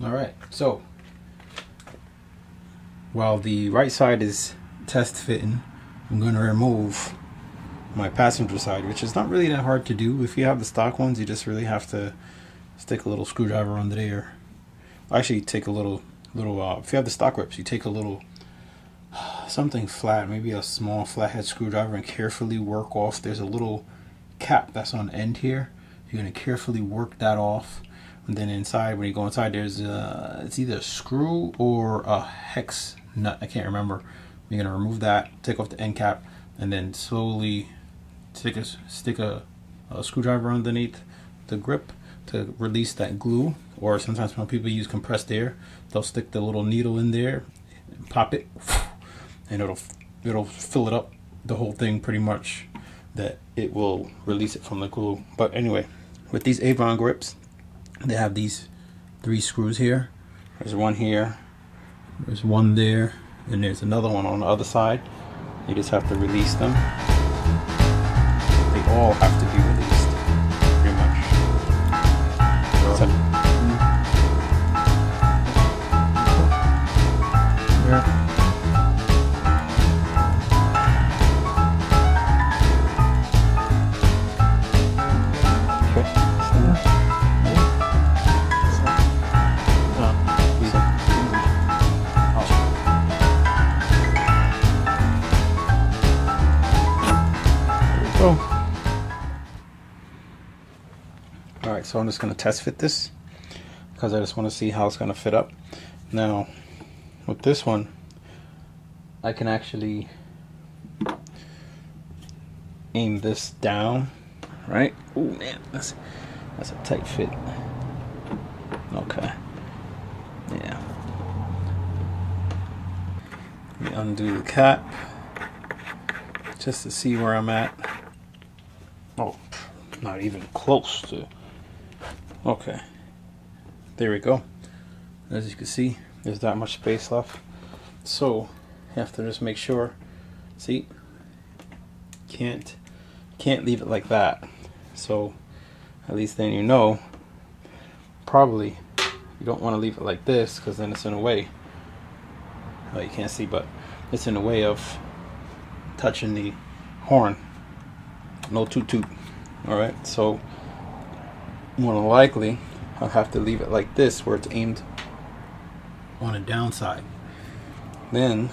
All right, so while the right side is test fitting, I'm going to remove my passenger side, which is not really that hard to do. If you have the stock ones, you just really have to stick a little screwdriver under there. Actually, take a little if you have the stock grips, you take a little something flat, maybe a small flathead screwdriver, and carefully work off. There's a little cap that's on the end here. You're going to carefully work that off, and then inside, when you go inside, there's it's either a screw or a hex nut, I can't remember. You're going to remove that, take off the end cap, and then slowly stick a screwdriver underneath the grip to release that glue. Or sometimes when people use compressed air, they'll stick the little needle in there, pop it, and it'll fill it up, the whole thing pretty much, that it will release it from the glue. But anyway, with these Avon grips, they have these 3 screws here. There's one here, there's one there, and there's another one on the other side. You just have to release them. They all have to be released, pretty much. So, yeah. Alright, so I'm just going to test fit this because I just want to see how it's going to fit up. Now, with this one, I can actually aim this down, right? Oh man, that's a tight fit. Okay, yeah. Let me undo the cap just to see where I'm at. Oh, not even close to. Okay, there we go. As you can see, there's that much space left. So you have to just make sure. See, can't leave it like that. So at least then you know. Probably you don't want to leave it like this, because then it's in the way. Well, you can't see, but it's in the way of touching the horn. No toot. All right, so more than likely I'll have to leave it like this, where it's aimed on a downside. Then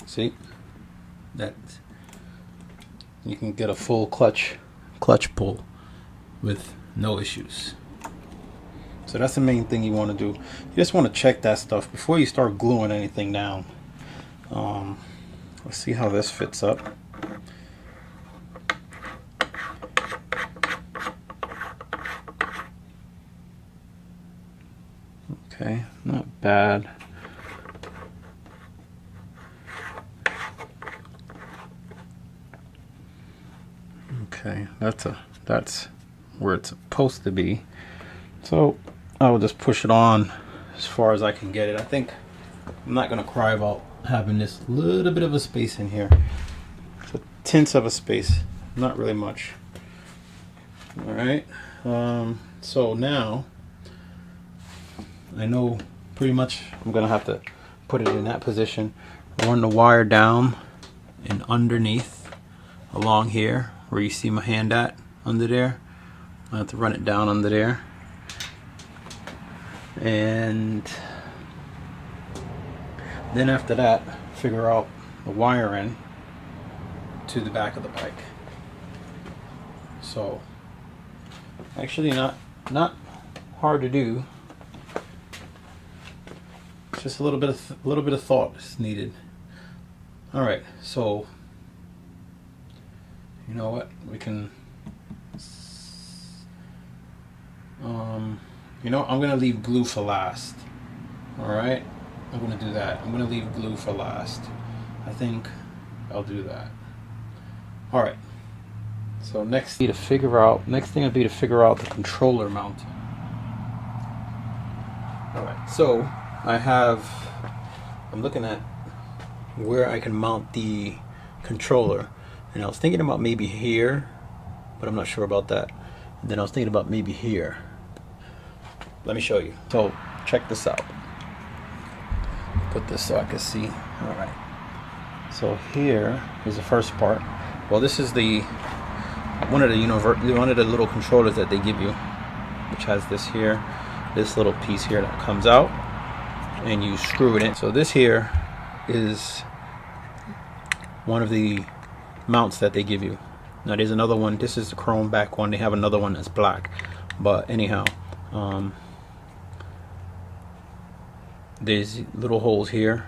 see that you can get a full clutch pull with no issues. So that's the main thing you want to do. You just want to check that stuff before you start gluing anything down. Let's see how this fits up. Okay, not bad. Okay, that's where it's supposed to be. So I will just push it on as far as I can get it. I think I'm not gonna cry about having this little bit of a space in here. It's a tenth of a space, not really much. All right. So now I know pretty much I'm gonna have to put it in that position. Run the wire down and underneath along here where you see my hand at, under there. I have to run it down under there, and then after that figure out the wiring to the back of the bike. So actually not hard to do. Just a little bit of thought is needed. All right, so you know what, we can. You know, I'm gonna leave glue for last. All right, I'm gonna do that. I'm gonna leave glue for last. I think I'll do that. All right. So next thing would be to figure out the controller mount. All right. So I'm looking at where I can mount the controller, and I was thinking about maybe here, but I'm not sure about that. And then I was thinking about maybe here. let me show you. So check this out. Put this so I can see. All right. So here is the first part. Well, this is the one of the little controllers that they give you, which has this here, this little piece here that comes out, and you screw it in. So this here is one of the mounts that they give you. Now there's another one. This is the chrome back one. They have another one that's black. But anyhow, there's little holes here.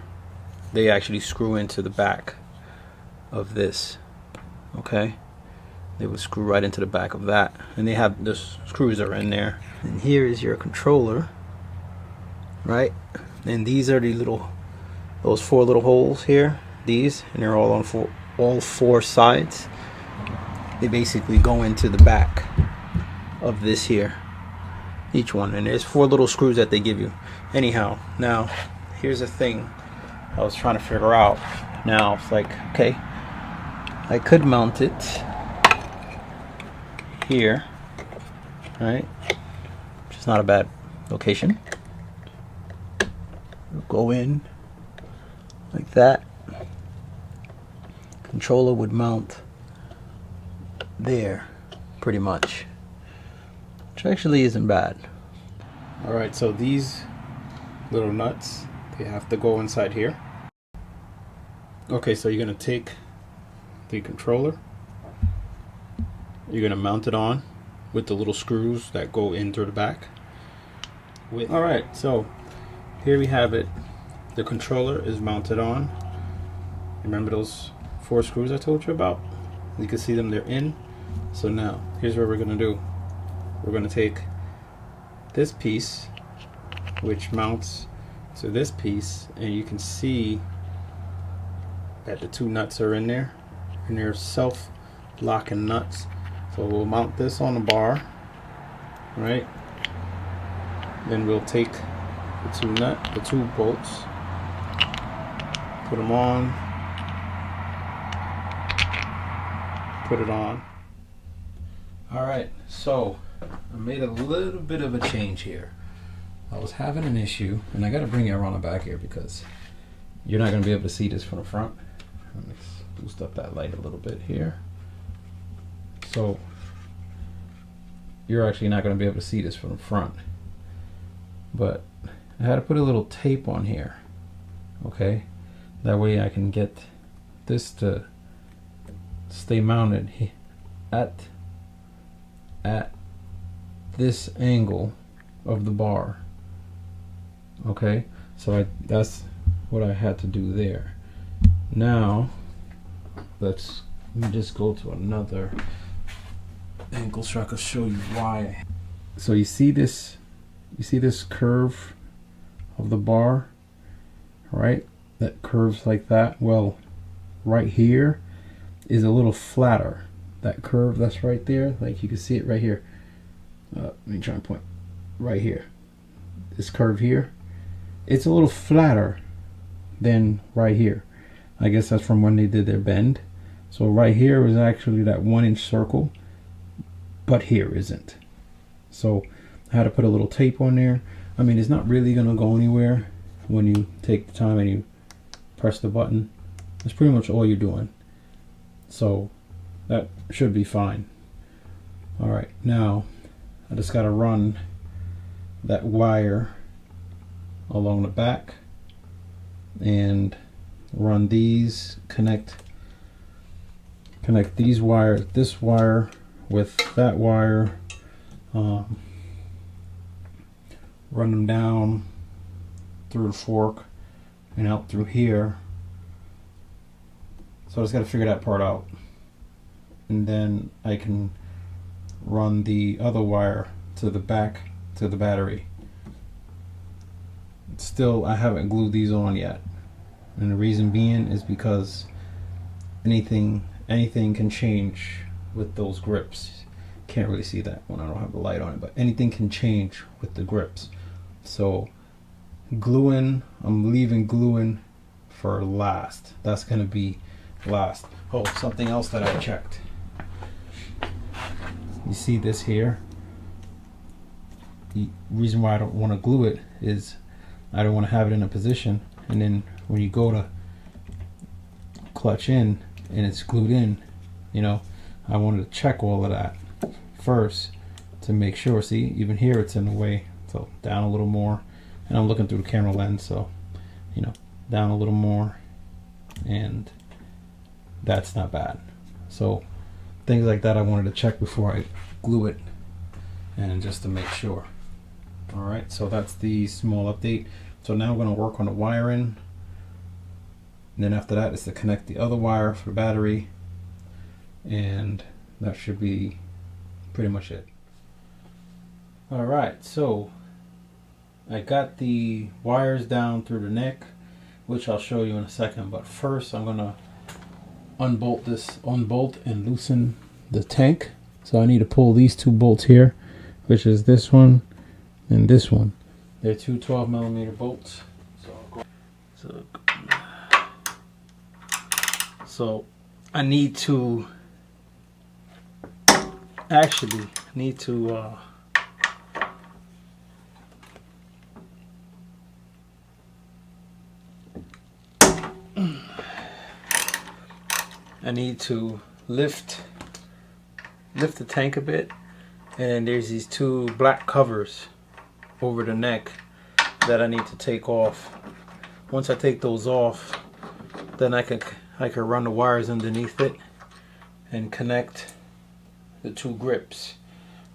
They actually screw into the back of this. Okay, they would screw right into the back of that, and they have the screws are in there. And here is your controller, right? And these are the those 4 little holes here. These, and they're all on all 4 sides. They basically go into the back of this here, each one, and there's 4 little screws that they give you. Anyhow, now here's the thing I was trying to figure out. Now it's like, okay, I could mount it here, right? Which is not a bad location. Go in like that. Controller would mount there, pretty much, which actually isn't bad. All right, so these little nuts, they have to go inside here. Okay, so you're gonna take the controller, you're gonna mount it on with the little screws that go in through the back. All right, so here we have it. The controller is mounted on. Remember those 4 screws I told you about? You can see them, they're in. So now here's what we're gonna do. We're gonna take this piece, which mounts to this piece, and you can see that the 2 nuts are in there, and they're self-locking nuts. So we'll mount this on the bar, right? Then we'll take the 2 bolts, put them on, put it on. All right, so I made a little bit of a change here. I was having an issue, and I got to bring you around the back here because you're not going to be able to see this from the front. Let me boost up that light a little bit here. So you're actually not going to be able to see this from the front. But I had to put a little tape on here, okay? That way I can get this to stay mounted at this angle of the bar. Okay, so that's what I had to do there. Now let me just go to another angle so I can show you why. So you see this curve of the bar, right? That curves like that. Well, right here is a little flatter. That curve that's right there, like you can see it right here. Let me try and point right here. This curve here, it's a little flatter than right here. I guess that's from when they did their bend. So right here is actually that 1-inch circle, but here isn't. So I had to put a little tape on there. I mean, it's not really gonna go anywhere when you take the time and you press the button. That's pretty much all you're doing. So that should be fine. All right, now I just gotta run that wire along the back and run these, connect these wires, this wire with that wire, run them down through the fork and out through here. So I just got to figure that part out, and then I can run the other wire to the back to the battery. Still, I haven't glued these on yet, and the reason being is because anything can change with those grips. Can't really see that when I don't have the light on it, but anything can change with the grips. So gluing, I'm leaving gluing for last. That's gonna be last. Oh, something else that I checked. You see this here? the reason why I don't want to glue it is I don't want to have it in a position, and then when you go to clutch in and it's glued in, you know, I wanted to check all of that first to make sure. See, even here it's in the way, so down a little more, and I'm looking through the camera lens, so you know, down a little more, and that's not bad. So things like that I wanted to check before I glue it, and just to make sure. All right, so that's the small update. So now I'm going to work on the wiring, and then after that is to connect the other wire for the battery, and that should be pretty much it. All right, so I got the wires down through the neck, which I'll show you in a second, but first I'm going to unbolt and loosen the tank. So I need to pull these two bolts here, which is this one and this one. They're two 12mm bolts. So I need to actually lift the tank a bit, and there's these two black covers over the neck that I need to take off. Once I take those off, then I can run the wires underneath it and connect the two grips.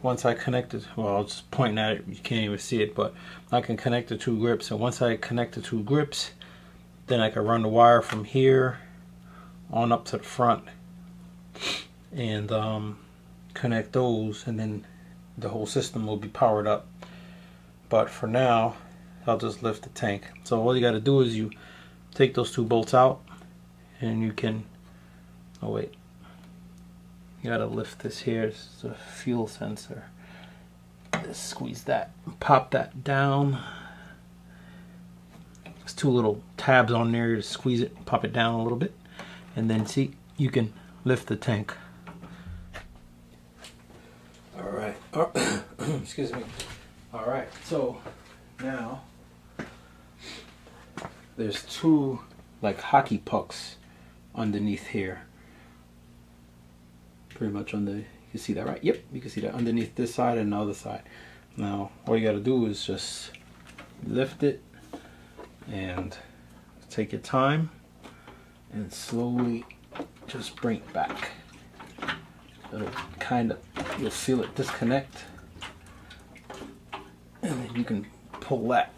Once I connect it, well, I'll just point at it, you can't even see it, but I can connect the two grips, and once I connect the two grips, then I can run the wire from here on up to the front and connect those, and then the whole system will be powered up. But for now, I'll just lift the tank. So all you got to do is you take those two bolts out, and you can, oh wait, you got to lift this here. This is a fuel sensor. Just squeeze that, pop that down. There's two little tabs on there to squeeze it, pop it down a little bit, and then see, you can lift the tank. All right. Excuse me. All right. So now there's two like hockey pucks underneath here. Pretty much on the, you can see that, right? Yep, you can see that underneath this side and the other side. Now all you got to do is just lift it and take your time and slowly just bring it back. It'll kind of, you'll feel it disconnect, and then you can pull that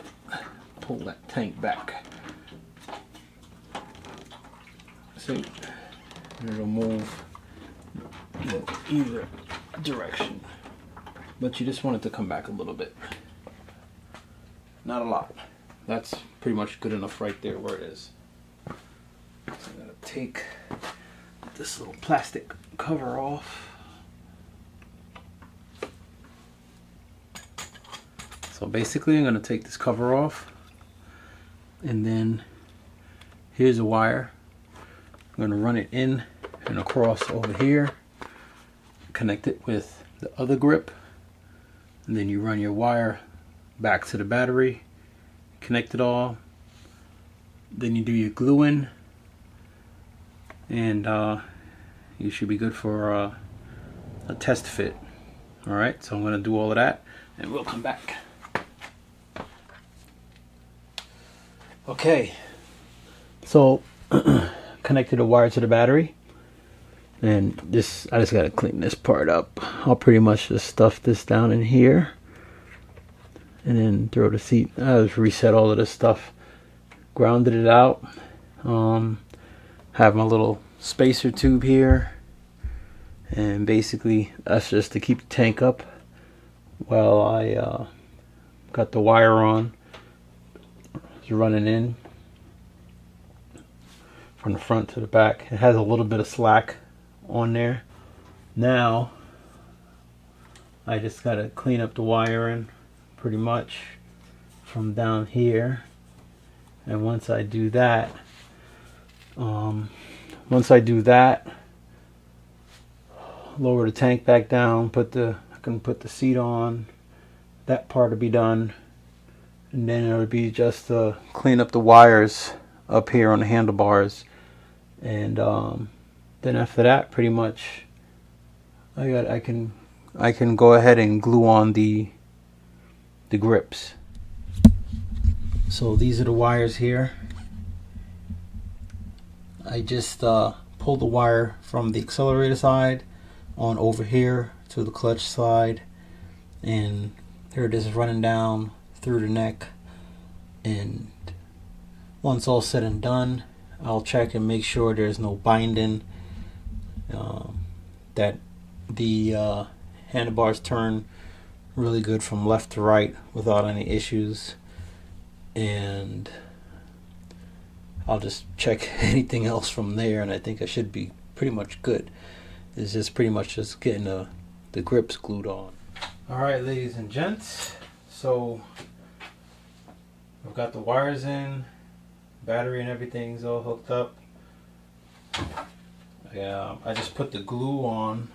tank back. See, and it'll move in either direction, but you just want it to come back a little bit, not a lot. That's pretty much good enough right there where it is. So I'm gonna take this little plastic cover off. So basically I'm gonna take this cover off, and then here's a wire. I'm gonna run it in and across over here, connect it with the other grip, and then you run your wire back to the battery, connect it all, then you do your gluing, and you should be good for a test fit. Alright, so I'm going to do all of that and we'll come back. Okay, so connected the wire to the battery, and this, I just got to clean this part up. I'll pretty much just stuff this down in here and then throw the seat. I just reset all of this stuff, grounded it out, have my little spacer tube here, and basically that's just to keep the tank up while I got the wire on. It's running in from the front to the back. It has a little bit of slack on there. Now I just gotta clean up the wiring pretty much from down here, and once I do that, lower the tank back down, I can put the seat on, that part to be done, and then it would be just to clean up the wires up here on the handlebars, and then after that, pretty much, I can go ahead and glue on the grips. So these are the wires here. I just pulled the wire from the accelerator side on over here to the clutch side, and here it is running down through the neck. And once all said and done, I'll check and make sure there's no binding, that the handlebars turn really good from left to right without any issues, and I'll just check anything else from there, and I think I should be pretty much good. It's just pretty much just getting the grips glued on. Alright, ladies and gents, so I've got the wires in, battery and everything's all hooked up. I just put the glue on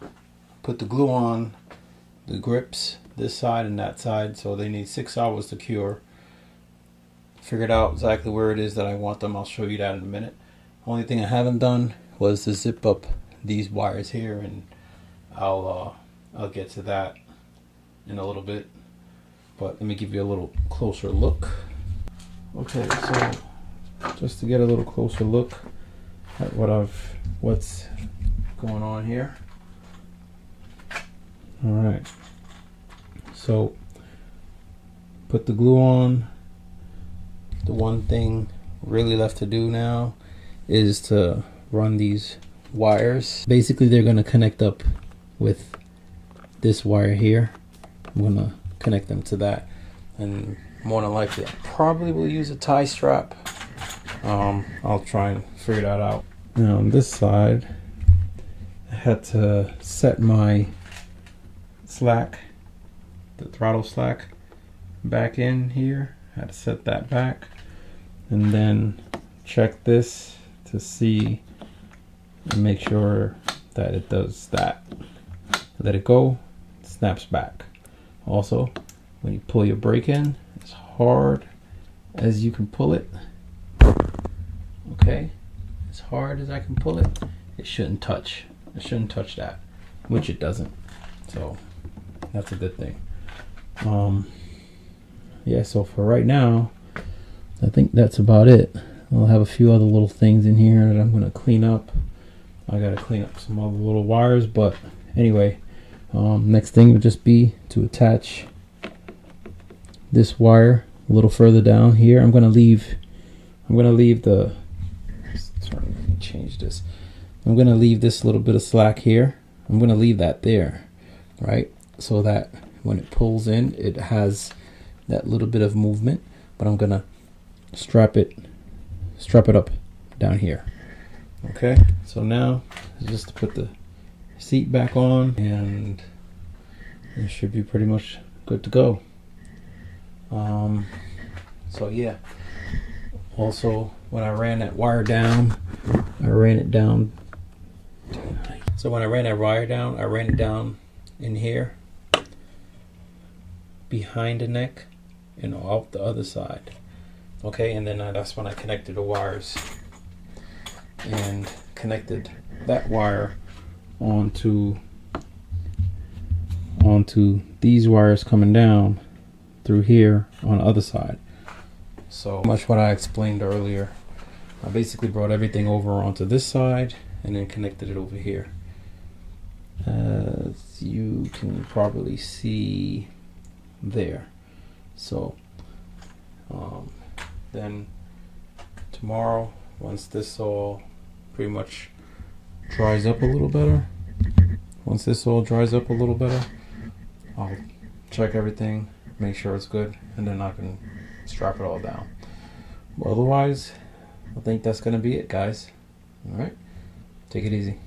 the grips, this side and that side, so they need 6 hours to cure. Figured out exactly where it is that I want them. I'll show you that in a minute. Only thing I haven't done was to zip up these wires here, and I'll get to that in a little bit. But let me give you a little closer look. Okay, so just to get a little closer look at what's going on here. All right, so put the glue on. The one thing really left to do now is to run these wires. Basically, they're going to connect up with this wire here. I'm going to connect them to that, and more than likely I probably will use a tie strap. I'll try and figure that out. Now on this side, I had to set my slack, the throttle slack, back in here. I had to set that back, and then check this to see and make sure that it does that. Let it go, it snaps back. Also, when you pull your brake in, as hard as you can pull it, okay, as hard as I can pull it, it shouldn't touch that, which it doesn't, so that's a good thing. Yeah, so for right now, I think that's about it. I'll have a few other little things in here that I'm going to clean up. I got to clean up some other little wires, but anyway, next thing would just be to attach this wire a little further down here. I'm going to leave the, sorry, let me change this. I'm going to leave this little bit of slack here. I'm going to leave that there, right? So that when it pulls in, it has that little bit of movement, but I'm going to strap it up down here. Okay, so now just to put the seat back on, and it should be pretty much good to go. So yeah, also when I ran that wire down, I ran it down in here behind the neck and off the other side. Okay, and then that's when I connected the wires and connected that wire onto these wires coming down through here on the other side. So much what I explained earlier. I basically brought everything over onto this side and then connected it over here. As you can probably see there. So then tomorrow, once this all pretty much dries up a little better, I'll check everything, make sure it's good, and then I can strap it all down. But otherwise, I think that's gonna be it, guys. All right, take it easy.